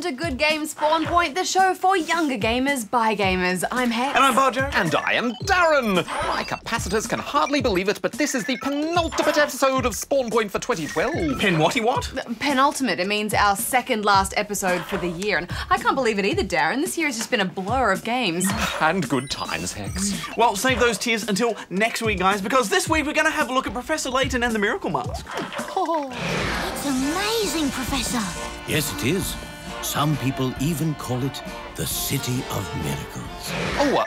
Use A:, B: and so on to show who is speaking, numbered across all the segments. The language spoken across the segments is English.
A: welcome to Good Games Spawn Point, the show for younger gamers by gamers. I'm Hex.
B: And I'm Bajo.
C: And I am Darren. My capacitors can hardly believe it, but this is the penultimate episode of Spawn Point for 2012.
B: Pen whatty what?
A: Penultimate. It means our second last episode for the year. And I can't believe it either, Darren. This year has just been a blur of games.
C: And good times, Hex.
B: Well, save those tears until next week, guys, because this week we're going to have a look at Professor Layton and the Miracle Mask.
D: It's amazing, Professor.
E: Yes, it is. Some people even call it the City of Miracles.
C: Oh,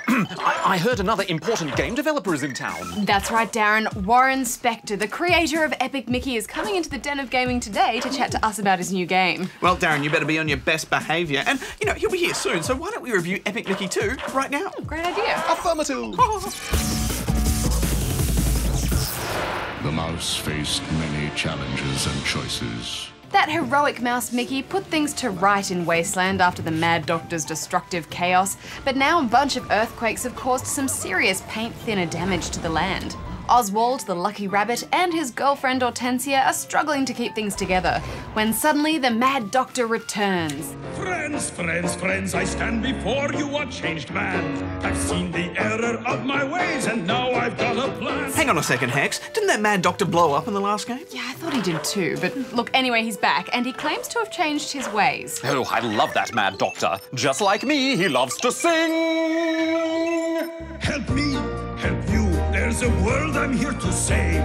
C: I heard another important game developer is in town.
A: That's right, Darren. Warren Spector, the creator of Epic Mickey, is coming into the Den of Gaming today to chat to us about his new game.
B: Well, Darren, you better be on your best behaviour. And, you know, he'll be here soon, so why don't we review Epic Mickey 2 right now?
A: Great idea.
C: Affirmative.
F: The mouse faced many challenges and choices.
A: That heroic mouse Mickey put things to right in Wasteland after the Mad Doctor's destructive chaos, but now a bunch of earthquakes have caused some serious paint thinner damage to the land. Oswald, the lucky rabbit, and his girlfriend Hortensia are struggling to keep things together, when suddenly the Mad Doctor returns.
G: Friends, friends, friends, I stand before you a changed man. I've seen the error of my ways, and now I've got a plan.
B: Hang on a second, Hex. Didn't that Mad Doctor blow up in the last game?
A: Yeah, I thought he did too, but look, anyway, he's back, and he claims to have changed his ways.
C: Oh, I love that Mad Doctor. Just like me, he loves to sing.
G: Help me, help you. There's a world I'm here to save.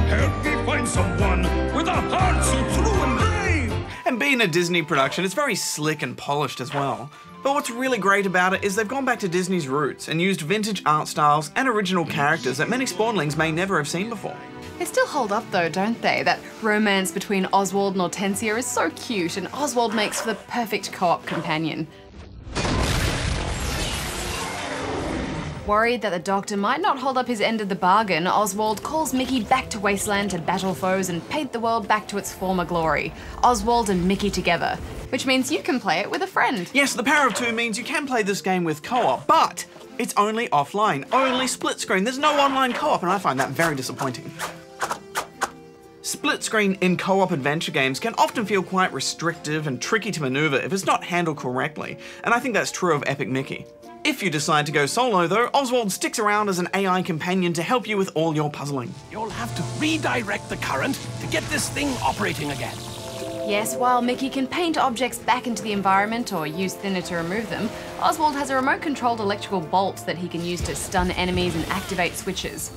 G: Help me find someone with a heart so true and brave.
B: And being a Disney production, it's very slick and polished as well. But what's really great about it is they've gone back to Disney's roots and used vintage art styles and original characters that many Spawnlings may never have seen before.
A: They still hold up though, don't they? That romance between Oswald and Hortensia is so cute, and Oswald makes for the perfect co-op companion. Worried that the Doctor might not hold up his end of the bargain, Oswald calls Mickey back to Wasteland to battle foes and paint the world back to its former glory. Oswald and Mickey together, which means you can play it with a friend.
B: Yes, the power of two means you can play this game with co-op, but it's only offline, only split screen. There's no online co-op, and I find that very disappointing. Split screen in co-op adventure games can often feel quite restrictive and tricky to maneuver if it's not handled correctly, and I think that's true of Epic Mickey. If you decide to go solo though, Oswald sticks around as an AI companion to help you with all your puzzling.
E: You'll have to redirect the current to get this thing operating again.
A: Yes, while Mickey can paint objects back into the environment or use thinner to remove them, Oswald has a remote-controlled electrical bolt that he can use to stun enemies and activate switches.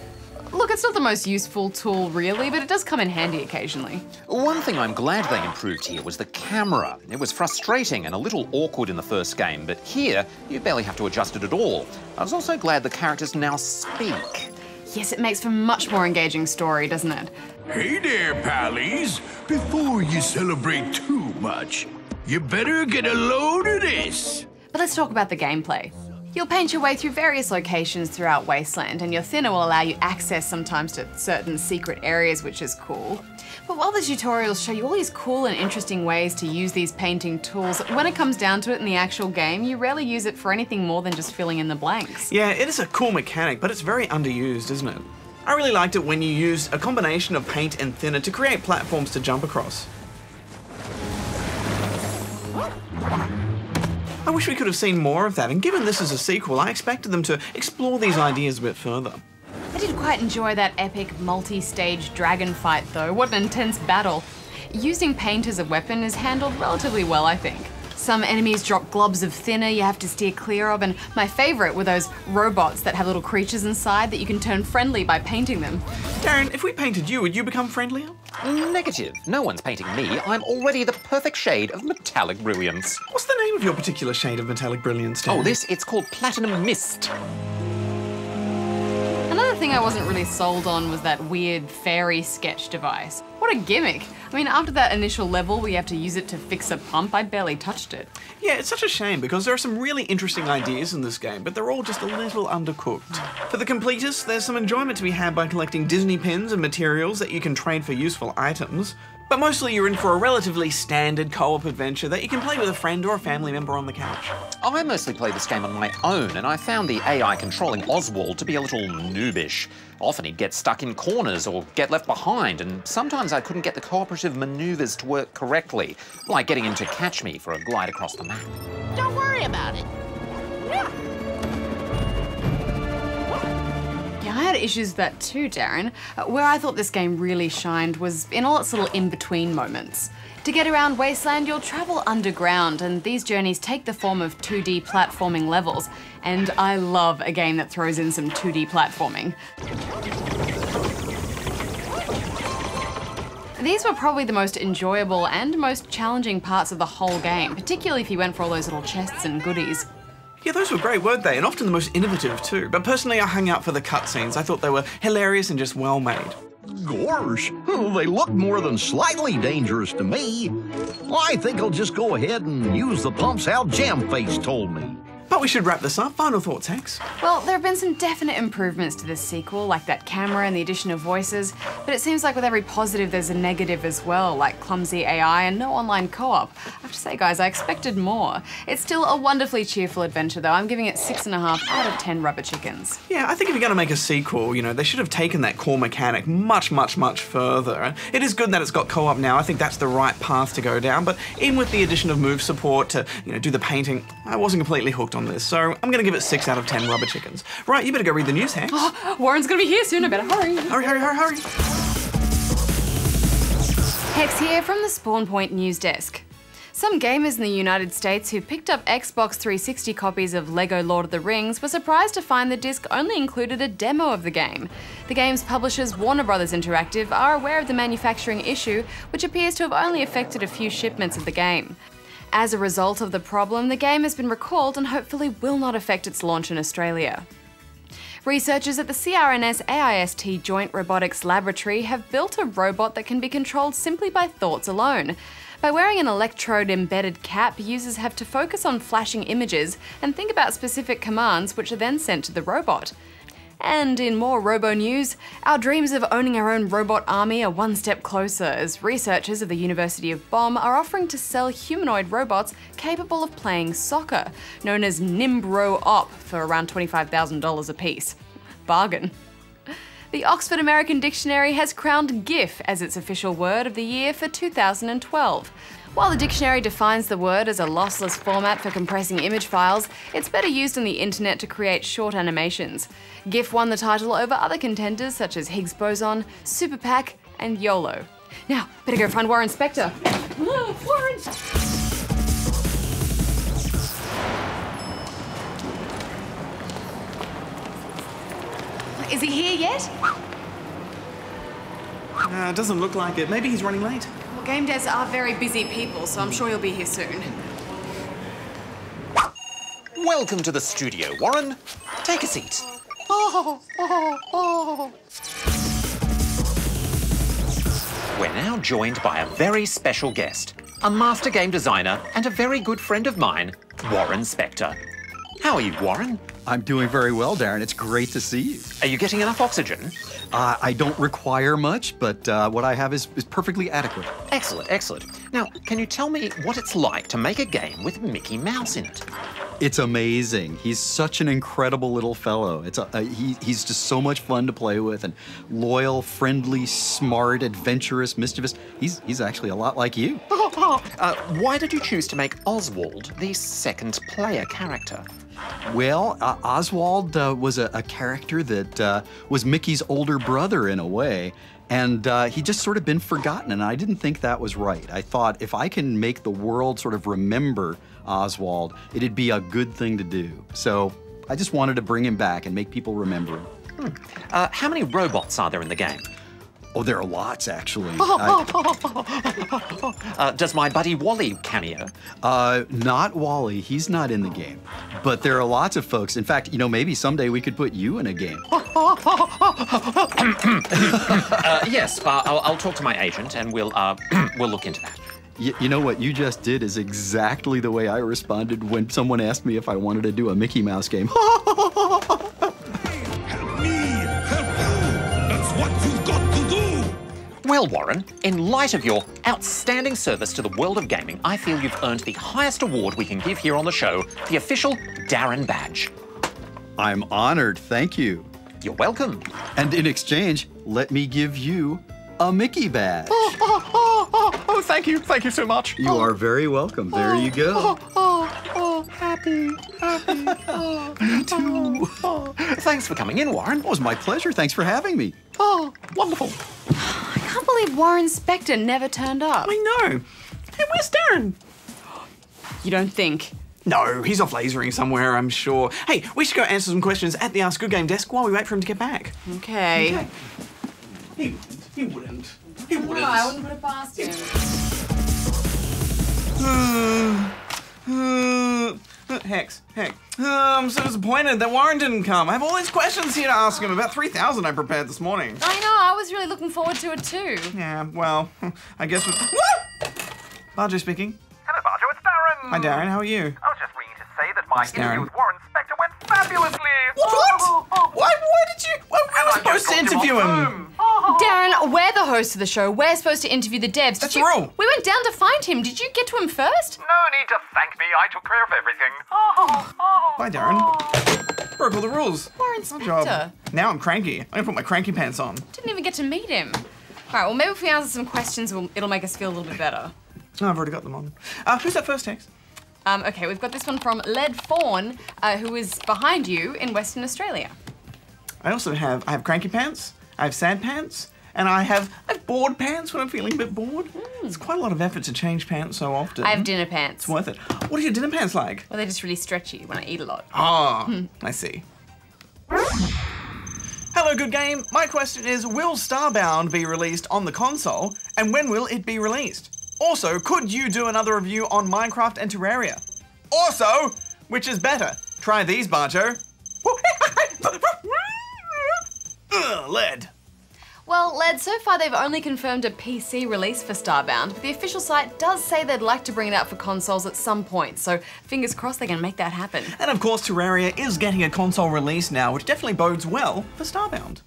A: Look, it's not the most useful tool really, but it does come in handy occasionally.
C: One thing I'm glad they improved here was the camera. It was frustrating and a little awkward in the first game, but here you barely have to adjust it at all. I was also glad the characters now speak.
A: Yes, it makes for a much more engaging story, doesn't it?
F: Hey there, pallies. Before you celebrate too much, you better get a load of this.
A: But let's talk about the gameplay. You'll paint your way through various locations throughout Wasteland, and your thinner will allow you access sometimes to certain secret areas, which is cool. But while the tutorials show you all these cool and interesting ways to use these painting tools, when it comes down to it in the actual game, you rarely use it for anything more than just filling in the blanks.
B: Yeah, it is a cool mechanic, but it's very underused, isn't it? I really liked it when you used a combination of paint and thinner to create platforms to jump across. I wish we could have seen more of that, and given this is a sequel, I expected them to explore these ideas a bit further.
A: I did quite enjoy that epic multi-stage dragon fight though. What an intense battle. Using paint as a weapon is handled relatively well, I think. Some enemies drop globs of thinner you have to steer clear of, and my favourite were those robots that have little creatures inside that you can turn friendly by painting them.
B: Darren, if we painted you, would you become friendlier?
C: Negative. No one's painting me. I'm already the perfect shade of metallic brilliance.
B: What's the name of your particular shade of metallic brilliance, Darren?
C: Oh, it's called Platinum Mist.
A: Another thing I wasn't really sold on was that weird fairy sketch device. What a gimmick! I mean, after that initial level where you have to use it to fix a pump, I barely touched it.
B: Yeah, it's such a shame because there are some really interesting ideas in this game, but they're all just a little undercooked. For the completists, there's some enjoyment to be had by collecting Disney pins and materials that you can trade for useful items. But mostly you're in for a relatively standard co-op adventure that you can play with a friend or a family member on the couch.
C: I mostly play this game on my own, and I found the AI controlling Oswald to be a little noobish. Often he'd get stuck in corners or get left behind, and sometimes I couldn't get the cooperative maneuvers to work correctly, like getting him to catch me for a glide across the map.
D: Don't worry about it.
A: Yeah, I had issues with that too, Darren. Where I thought this game really shined was in all its little in-between moments. To get around Wasteland, you'll travel underground, and these journeys take the form of 2D platforming levels. And I love a game that throws in some 2D platforming. These were probably the most enjoyable and most challenging parts of the whole game, particularly if you went for all those little chests and goodies.
B: Yeah, those were great, weren't they? And often the most innovative too. But personally, I hung out for the cutscenes. I thought they were hilarious and just well made.
H: Gosh, they look more than slightly dangerous to me. I think I'll just go ahead and use the pumps how Jamface told me.
B: But we should wrap this up. Final thoughts, Hex?
A: Well, there have been some definite improvements to this sequel, like that camera and the addition of voices, but it seems like with every positive there's a negative as well, like clumsy AI and no online co-op. I have to say, guys, I expected more. It's still a wonderfully cheerful adventure, though. I'm giving it 6.5 out of 10 rubber chickens.
B: Yeah, I think if you're going to make a sequel, you know, they should have taken that core mechanic much further. It is good that it's got co-op now. I think that's the right path to go down, but even with the addition of move support to, you know, do the painting, I wasn't completely hooked on this, so I'm going to give it 6 out of 10 rubber chickens. Right, you better go read the news, Hex.
A: Oh, Warren's going to be here soon. I better hurry.
B: Hurry.
A: Hex here from the Spawn Point Newsdesk. Some gamers in the United States who picked up Xbox 360 copies of LEGO Lord of the Rings were surprised to find the disc only included a demo of the game. The game's publishers, Warner Bros. Interactive, are aware of the manufacturing issue, which appears to have only affected a few shipments of the game. As a result of the problem, the game has been recalled and hopefully will not affect its launch in Australia. Researchers at the CRNS AIST Joint Robotics Laboratory have built a robot that can be controlled simply by thoughts alone. By wearing an electrode-embedded cap, users have to focus on flashing images and think about specific commands which are then sent to the robot. And in more robo news, our dreams of owning our own robot army are one step closer as researchers of the University of Bonn are offering to sell humanoid robots capable of playing soccer, known as Nimbro-Op, for around $25,000 apiece. Bargain. The Oxford American Dictionary has crowned GIF as its official word of the year for 2012. While the dictionary defines the word as a lossless format for compressing image files, it's better used on the internet to create short animations. GIF won the title over other contenders such as Higgs boson, Super Pack, and YOLO. Now, better go find Warren Spector. Warren! Is he here yet?
B: Doesn't look like it. Maybe he's running late.
A: Well, game devs are very busy people, so I'm sure he'll be here soon.
C: Welcome to the studio, Warren. Take a seat. We're now joined by a very special guest, a master game designer and a very good friend of mine, Warren Spector. How are you, Warren?
I: I'm doing very well, Darren. It's great to see you.
C: Are you getting enough oxygen?
I: I don't require much, but what I have is perfectly adequate.
C: Excellent, excellent. Now, can you tell me what it's like to make a game with Mickey Mouse in it?
I: It's amazing. He's such an incredible little fellow. He's just so much fun to play with, and loyal, friendly, smart, adventurous, mischievous. He's actually a lot like you.
C: Why did you choose to make Oswald the second player character?
I: Well, Oswald was a character that was Mickey's older brother in a way, and he just sort of been forgotten, and I didn't think that was right. I thought if I can make the world sort of remember Oswald, it'd be a good thing to do. So I just wanted to bring him back and make people remember him.
C: How many robots are there in the game?
I: Oh, there are lots, actually.
C: Does my buddy Wally cameo?
I: Not Wally. He's not in the game. But there are lots of folks. In fact, you know, maybe someday we could put you in a game.
C: Yes, I'll talk to my agent and we'll look into that.
I: You know what you just did is exactly the way I responded when someone asked me if I wanted to do a Mickey Mouse game.
G: Help me! Help you! That's what you've got to do!
C: Well, Warren, in light of your outstanding service to the world of gaming, I feel you've earned the highest award we can give here on the show, the official D.A.R.R.E.N badge.
I: I'm honored, thank you.
C: You're welcome.
I: And in exchange, let me give you a Mickey badge.
C: Oh, thank you so much.
I: You are very welcome. There you go.
C: Happy. Me too. Thanks for coming in, Warren.
I: It was my pleasure. Thanks for having me.
C: Oh, wonderful.
A: I can't believe Warren Spector never turned up.
B: I know. Hey, where's Darren?
A: You don't think?
B: No, he's off lasering somewhere, I'm sure. Hey, we should go answer some questions at the Ask Good Game desk while we wait for him to get back.
A: Okay.
B: He wouldn't.
A: No, I wouldn't put it past him.
B: Heck. I'm so disappointed that Warren didn't come. I have all these questions here to ask him, about 3,000 I prepared this morning.
A: I know, I was really looking forward to it too.
B: Yeah, well, I guess we... Bajo speaking.
J: Hello, Bajo, it's Darren.
B: Hi, Darren, how are you?
J: I was just ringing to say that my
B: Darren.
J: interview with Warren Spector went fabulously.
B: What? Why did you... Well, we were supposed to interview him.
A: Darren, we're the hosts of the show. We're supposed to interview the devs.
B: That's the rule.
A: We went down to find him. Did you get to him first?
J: No need to thank me, I took care of everything.
B: Bye, Darren. Broke all the rules.
A: Warren
B: Good job.
A: Spector.
B: Now I'm cranky. I'm gonna put my cranky pants on.
A: Didn't even get to meet him. All right, well, maybe if we answer some questions, it'll make us feel a little bit better.
B: Oh, I've already got them on. Who's that first text?
A: Okay, we've got this one from Led Fawn, who is behind you in Western Australia.
B: I have cranky pants, I have sad pants, and I have bored pants when I'm feeling a bit bored. It's quite a lot of effort to change pants so often.
A: I have dinner pants.
B: It's worth it. What are your dinner pants like?
A: Well, they're just really stretchy when I eat a lot.
B: Ah, I see. Hello, Good Game. My question is, will Starbound be released on the console, and when will it be released? Also, could you do another review on Minecraft and Terraria? Also, which is better? Try these, Bajo. Lead.
A: Well, Led, so far they've only confirmed a PC release for Starbound, but the official site does say they'd like to bring it out for consoles at some point, so fingers crossed they can make that happen.
B: And of course, Terraria is getting a console release now, which definitely bodes well for Starbound.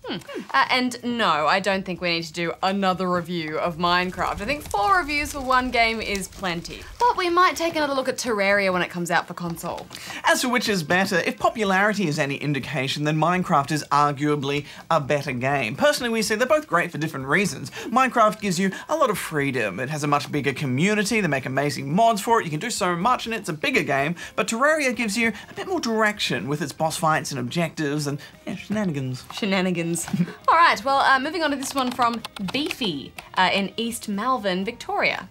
A: And no, I don't think we need to do another review of Minecraft. I think 4 reviews for one game is plenty. But we might take another look at Terraria when it comes out for console.
B: As for which is better, if popularity is any indication, then Minecraft is arguably a better game. Personally, we say they're both great for different reasons. Minecraft gives you a lot of freedom. It has a much bigger community. They make amazing mods for it. You can do so much, and it's a bigger game. But Terraria gives you a bit more direction with its boss fights and objectives and shenanigans.
A: Shenanigans. All right, well, moving on to this one from Beefy in East Malvern, Victoria.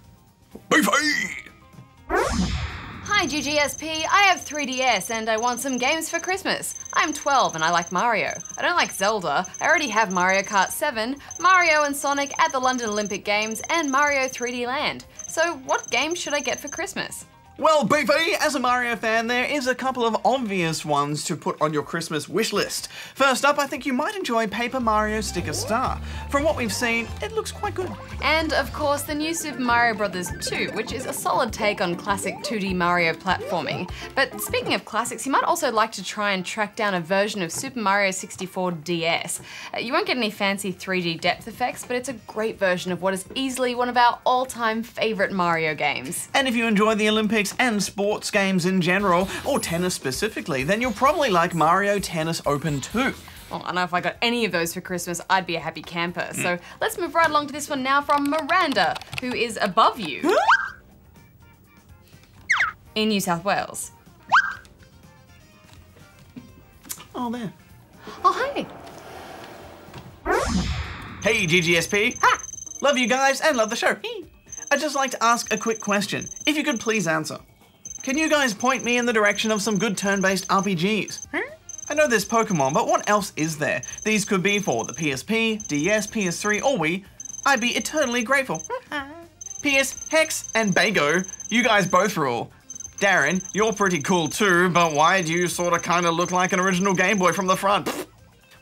B: Beefy!
A: Hi GGSP, I have 3DS and I want some games for Christmas. I'm 12 and I like Mario. I don't like Zelda. I already have Mario Kart 7, Mario and Sonic at the London Olympic Games, and Mario 3D Land. So what games should I get for Christmas?
B: Well, Beefy, as a Mario fan, there is a couple of obvious ones to put on your Christmas wish list. First up, I think you might enjoy Paper Mario Sticker Star. From what we've seen, it looks quite good.
A: And of course, the new Super Mario Bros. 2, which is a solid take on classic 2D Mario platforming. But speaking of classics, you might also like to try and track down a version of Super Mario 64 DS. You won't get any fancy 3D depth effects, but it's a great version of what is easily one of our all-time favourite Mario games.
B: And if you enjoy the Olympics and sports games in general, or tennis specifically, then you'll probably like Mario Tennis Open 2.
A: Well, I know if I got any of those for Christmas, I'd be a happy camper. So let's move right along to this one now from Miranda, who is above you in New South Wales.
B: Oh, there.
A: Oh, hi.
B: Hey, GGSP. Love you guys and love the show. I'd just like to ask a quick question, if you could please answer. Can you guys point me in the direction of some good turn-based RPGs? I know there's Pokemon, but what else is there? These could be for the PSP, DS, PS3, or Wii. I'd be eternally grateful. P.S. Hex and Bago, you guys both rule. Darren, you're pretty cool too, but why do you sorta kinda look like an original Game Boy from the front?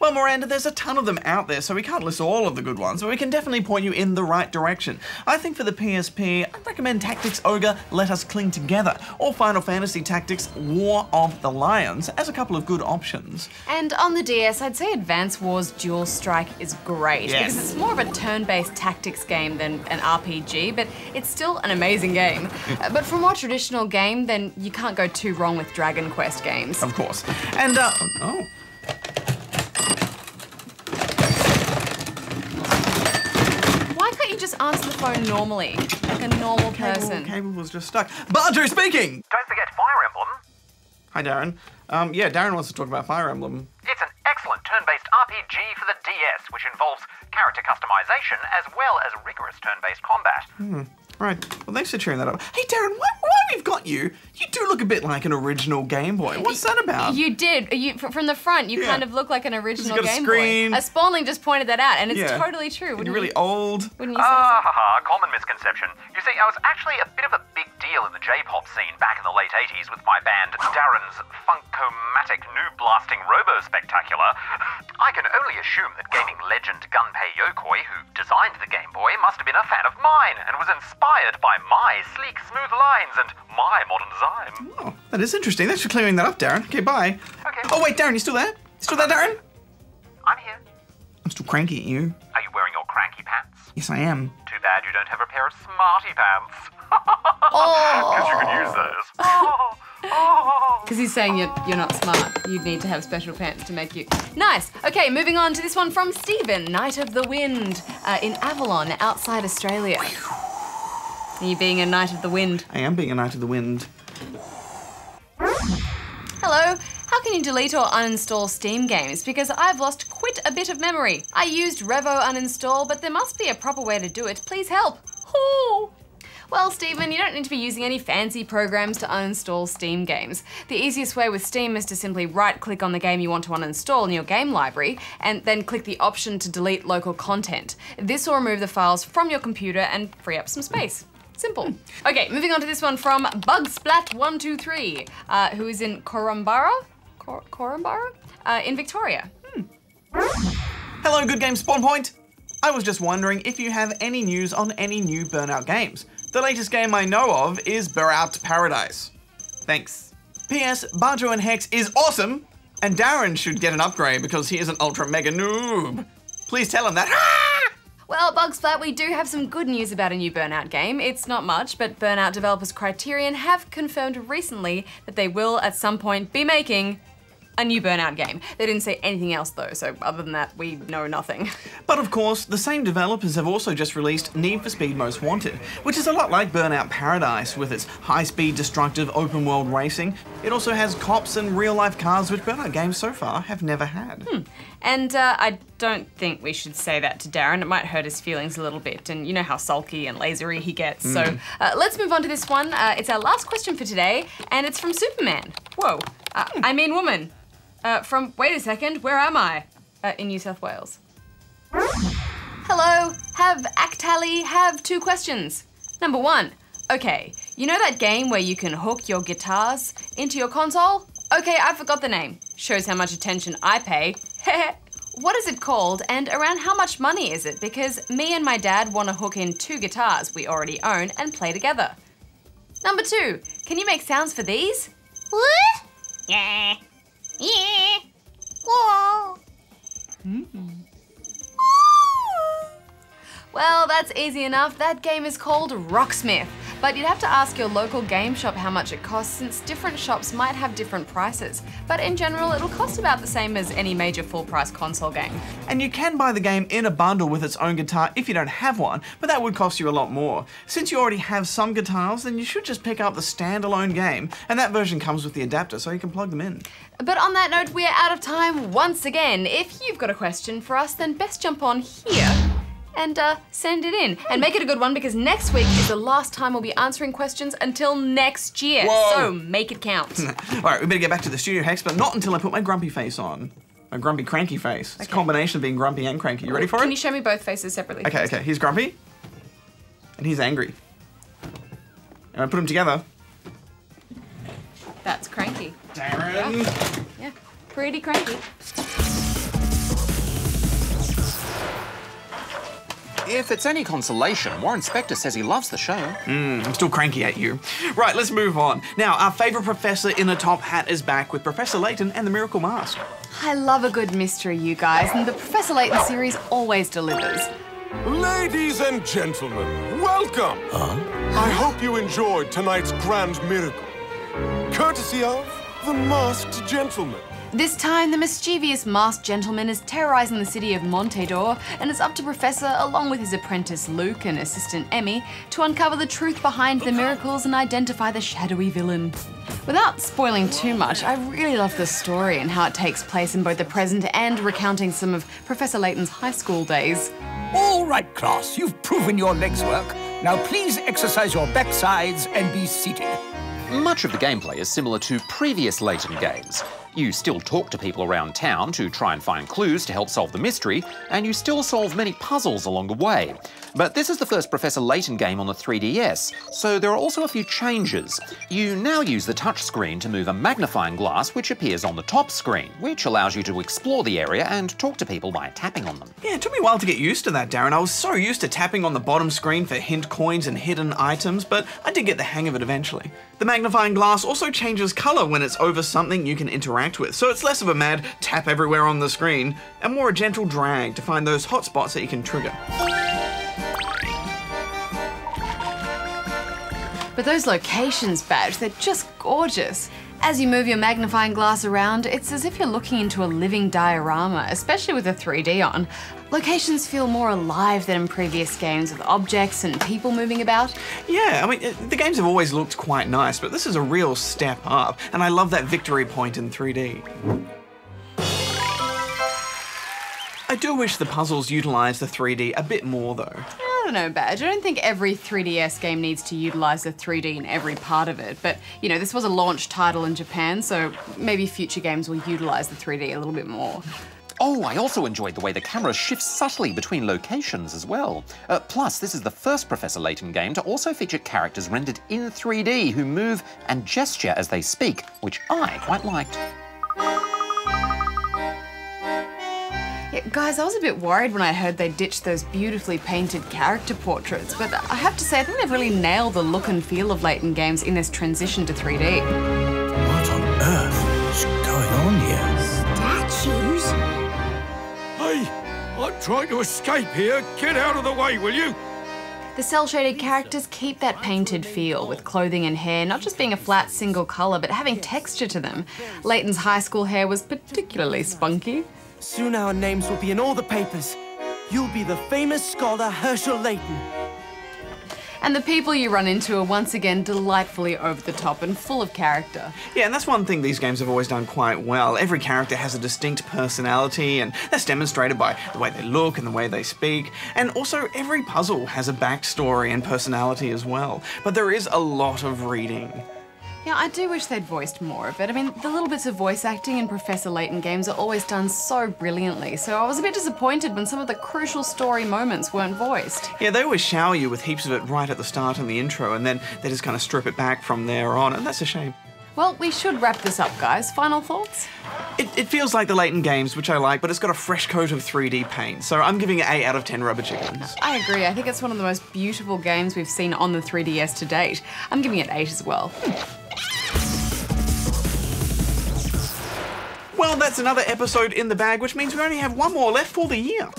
B: Well, Miranda, there's a ton of them out there, so we can't list all of the good ones, but we can definitely point you in the right direction. I think for the PSP, I'd recommend Tactics Ogre, Let Us Cling Together, or Final Fantasy Tactics War of the Lions as a couple of good options.
A: And on the DS, I'd say Advance Wars Dual Strike is great,
B: Yes.
A: because it's more of a turn-based tactics game than an RPG, but it's still an amazing game. But for a more traditional game, then you can't go too wrong with Dragon Quest games.
B: Of course. And, oh.
A: Why can't you just answer the phone normally, like a normal person?
B: Cable was just stuck. Barjo speaking!
J: Don't forget Fire Emblem.
B: Hi, Darren. Yeah, Darren wants to talk about Fire Emblem.
J: It's an excellent turn-based RPG for the DS, which involves character customization as well as rigorous turn-based combat.
B: Right. Well, thanks for cheering that up. Hey, Darren, why we've got you? You do look a bit like an original Game Boy. What's that about?
A: You did. From the front, you
B: Yeah.
A: kind of look like an original
B: got a
A: Game
B: screen.
A: Boy. Spawning just pointed that out, and it's
B: Yeah.
A: totally true.
B: And you're really old.
A: Wouldn't you say so?
J: Common misconception. You see, I was actually a bit of a big deal in the J-pop scene back in the late 80s with my band Darren's Funkomatic Noob Blasting Robo Spectacular. I can only assume that gaming legend Gunpei Yokoi, who designed the Game Boy, must have been a fan of mine and was inspired by my sleek, smooth lines and my modern design.
B: Oh, that is interesting. Thanks for clearing that up, Darren. Okay, bye.
J: Okay.
B: Oh, wait, Darren, you still there? You still there, Darren?
J: I'm here.
B: I'm still cranky at you.
J: Are you wearing your cranky pants?
B: Yes, I am.
J: Too bad you don't have a pair of smarty pants.
A: Oh!
J: Because you could use those.
A: Because he's saying you're not smart. You'd need to have special pants to make you... Nice. Okay, moving on to this one from Stephen, Knight of the Wind, in Avalon, outside Australia. Are you being a Knight of the Wind?
B: I am being a Knight of the Wind.
A: Hello. How can you delete or uninstall Steam games? Because I've lost quite a bit of memory. I used Revo uninstall, but there must be a proper way to do it. Please help. Oh. Well, Stephen, you don't need to be using any fancy programs to uninstall Steam games. The easiest way with Steam is to simply right-click on the game you want to uninstall in your game library, and then click the option to delete local content. This will remove the files from your computer and free up some space. Simple. Okay, moving on to this one from Bugsplat123, who is in Korumburra? Korumburra? In Victoria.
B: Hello, Good Game Spawn Point. I was just wondering if you have any news on any new Burnout games. The latest game I know of is Burnout Paradise. Thanks. P.S. Bajo and Hex is awesome, and Darren should get an upgrade because he is an ultra mega noob. Please tell him that.
A: Well, Bugsplat, we do have some good news about a new Burnout game. It's not much, but Burnout developers Criterion have confirmed recently that they will, at some point, be making a new Burnout game. They didn't say anything else though, so other than that, we know nothing.
B: But of course, the same developers have also just released Need for Speed Most Wanted, which is a lot like Burnout Paradise with its high-speed, destructive, open-world racing. It also has cops and real-life cars, which Burnout games so far have never had.
A: And I don't think we should say that to Darren. It might hurt his feelings a little bit, and you know how sulky and lasery he gets. So let's move on to this one. It's our last question for today, and it's from Superman. Whoa, I mean woman. From, wait a second, where am I? In New South Wales. Hello, have 2 questions. Number 1, okay, you know that game where you can hook your guitars into your console? Okay, I forgot the name. Shows how much attention I pay. What is it called, and around how much money is it? Because me and my dad want to hook in 2 guitars we already own and play together. Number 2, can you make sounds for these?
D: What? Yeah. Yeah. Whoa.
A: Well, that's easy enough. That game is called Rocksmith. But you'd have to ask your local game shop how much it costs, since different shops might have different prices. But in general, it'll cost about the same as any major full-price console game.
B: And you can buy the game in a bundle with its own guitar if you don't have one, but that would cost you a lot more. Since you already have some guitars, then you should just pick up the standalone game, and that version comes with the adapter so you can plug them in.
A: But on that note, we are out of time once again. If you've got a question for us, then best jump on here and send it in. And make it a good one, because next week is the last time we'll be answering questions until next year.
B: Whoa.
A: So make it count.
B: All right, we better get back to the studio, Hex, but not until I put my grumpy face on. My grumpy cranky face. It's a combination of being grumpy and cranky. You ready for it?
A: Can you show me both faces separately?
B: Okay, he's grumpy and he's angry. And I put them together.
A: That's cranky.
B: Darren.
A: Yeah, pretty cranky.
C: If it's any consolation, Warren Spector says he loves the show.
B: I'm still cranky at you. Right, let's move on. Now, our favourite professor in a top hat is back with Professor Layton and the Miracle Mask.
A: I love a good mystery, you guys, and the Professor Layton series always delivers.
K: Ladies and gentlemen, welcome! I hope you enjoyed tonight's grand miracle. Courtesy of the Masked Gentleman.
A: This time, the mischievous masked gentleman is terrorizing the city of Monte d'Or, and it's up to Professor, along with his apprentice Luke and assistant Emmy, to uncover the truth behind the miracles and identify the shadowy villain. Without spoiling too much, I really love the story and how it takes place in both the present and recounting some of Professor Layton's high school days.
L: All right, class, you've proven your legs work. Now please exercise your backsides and be seated.
C: Much of the gameplay is similar to previous Layton games. You still talk to people around town to try and find clues to help solve the mystery, and you still solve many puzzles along the way. But this is the first Professor Layton game on the 3DS, so there are also a few changes. You now use the touchscreen to move a magnifying glass which appears on the top screen, which allows you to explore the area and talk to people by tapping on them.
B: Yeah, it took me a while to get used to that, Darren. I was so used to tapping on the bottom screen for hint coins and hidden items, but I did get the hang of it eventually. The magnifying glass also changes colour when it's over something you can interact with, so it's less of a mad tap everywhere on the screen, and more a gentle drag to find those hot spots that you can trigger.
A: But those locations, Badge, they're just gorgeous. As you move your magnifying glass around, it's as if you're looking into a living diorama, especially with the 3D on. Locations feel more alive than in previous games, with objects and people moving about.
B: Yeah, I mean, the games have always looked quite nice, but this is a real step up, and I love that victory point in 3D. I do wish the puzzles utilised the 3D a bit more, though.
A: I don't know, Badge. I don't think every 3DS game needs to utilise the 3D in every part of it, but, you know, this was a launch title in Japan, so maybe future games will utilise the 3D a little bit more.
C: Oh, I also enjoyed the way the camera shifts subtly between locations as well. Plus, this is the first Professor Layton game to also feature characters rendered in 3D who move and gesture as they speak, which I quite liked.
A: Yeah, guys, I was a bit worried when I heard they ditched those beautifully painted character portraits, but I have to say I think they've really nailed the look and feel of Layton games in this transition to 3D.
E: What on earth is going on here?
D: Statues?
G: Hey, I'm trying to escape here. Get out of the way, will you?
A: The cel-shaded characters keep that painted feel, with clothing and hair not just being a flat single colour, but having texture to them. Layton's high school hair was particularly spunky.
M: Soon our names will be in all the papers. You'll be the famous scholar Herschel Layton.
A: And the people you run into are once again delightfully over the top and full of character.
B: Yeah, and that's one thing these games have always done quite well. Every character has a distinct personality, and that's demonstrated by the way they look and the way they speak. And also, every puzzle has a backstory and personality as well. But there is a lot of reading.
A: Yeah, I do wish they'd voiced more of it. I mean, the little bits of voice acting in Professor Layton games are always done so brilliantly, so I was a bit disappointed when some of the crucial story moments weren't voiced.
B: Yeah, they always shower you with heaps of it right at the start in the intro, and then they just kind of strip it back from there on, and that's a shame.
A: Well, we should wrap this up, guys. Final thoughts?
B: It feels like the Layton games, which I like, but it's got a fresh coat of 3D paint, so I'm giving it 8 out of 10 rubber chickens.
A: I agree. I think it's one of the most beautiful games we've seen on the 3DS to date. I'm giving it 8 as well.
B: Well, that's another episode in the bag, which means we only have one more left for the year.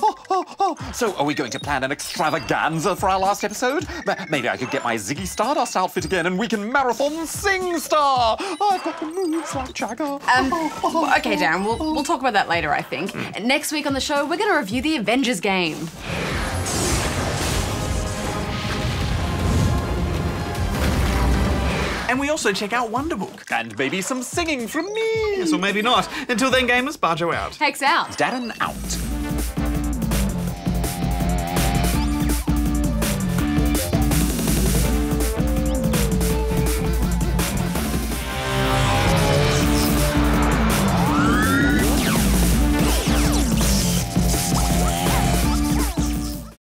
C: So are we going to plan an extravaganza for our last episode? Maybe I could get my Ziggy Stardust outfit again and we can marathon SingStar! I've got the moves like Jagger.
A: Okay, Darren, we'll talk about that later, I think. Next week on the show, we're going to review the Avengers game.
B: And we also check out Wonderbook.
C: And maybe some singing from me.
B: Yes, or maybe not. Until then, gamers, Bajo out.
A: Hex out.
C: D.A.R.R.E.N out.